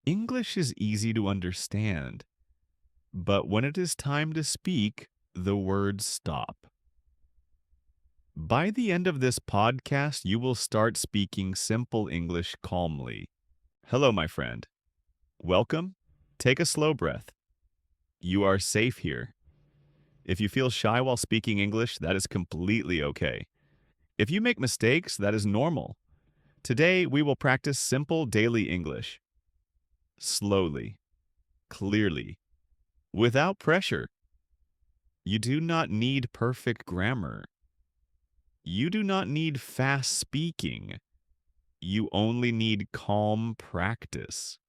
English is easy to understand, but when it is time to speak, the words stop. By the end of this podcast, you will start speaking simple English calmly. Hello, my friend. Welcome. Take a slow breath. You are safe here. If you feel shy while speaking English, that is completely okay. If you make mistakes, that is normal. Today, we will practice simple daily English. Slowly, clearly, without pressure. You do not need perfect grammar. You do not need fast speaking. You only need calm practice.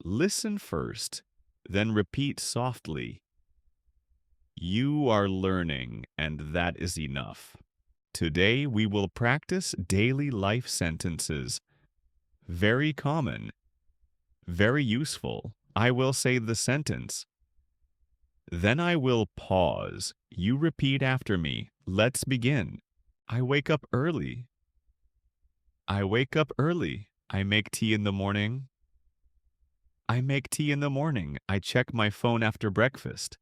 Listen first, then repeat softly. You are learning, and that is enough. Today we will practice daily life sentences. Very common, very useful. I will say the sentence. Then I will pause. You repeat after me. Let's begin. I wake up early. I wake up early. I make tea in the morning. I make tea in the morning. I check my phone after breakfast.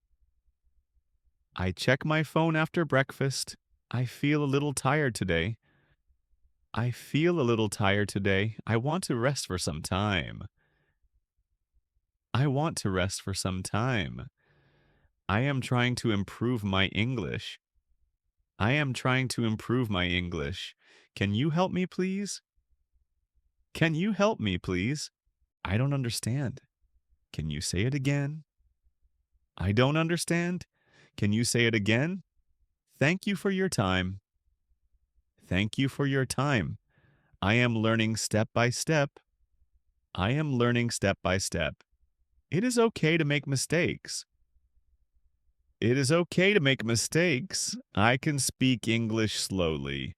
I check my phone after breakfast. I feel a little tired today. I feel a little tired today. I want to rest for some time. I want to rest for some time. I am trying to improve my English. I am trying to improve my English. Can you help me, please? Can you help me, please? I don't understand. Can you say it again? I don't understand. Can you say it again? Thank you for your time. Thank you for your time. I am learning step by step. I am learning step by step. It is okay to make mistakes. It is okay to make mistakes. I can speak English slowly.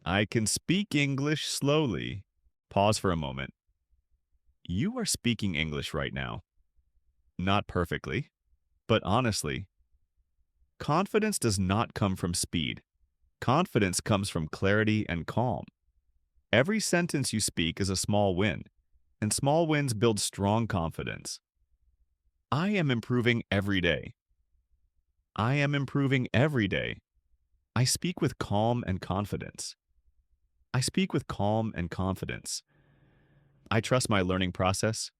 I can speak English slowly. Pause for a moment. You are speaking English right now. Not perfectly, but honestly. Confidence does not come from speed. Confidence comes from clarity and calm. Every sentence you speak is a small win, and small wins build strong confidence. I am improving every day. I am improving every day. I speak with calm and confidence. I speak with calm and confidence. I trust my learning process.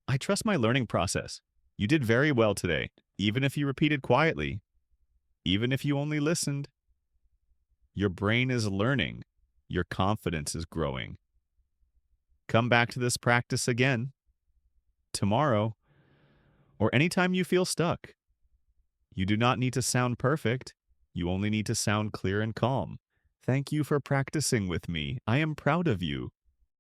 I trust my learning process. You did very well today, even if you repeated quietly, even if you only listened. Your brain is learning. Your confidence is growing. Come back to this practice again, tomorrow, or anytime you feel stuck. You do not need to sound perfect. You only need to sound clear and calm. Thank you for practicing with me. I am proud of you.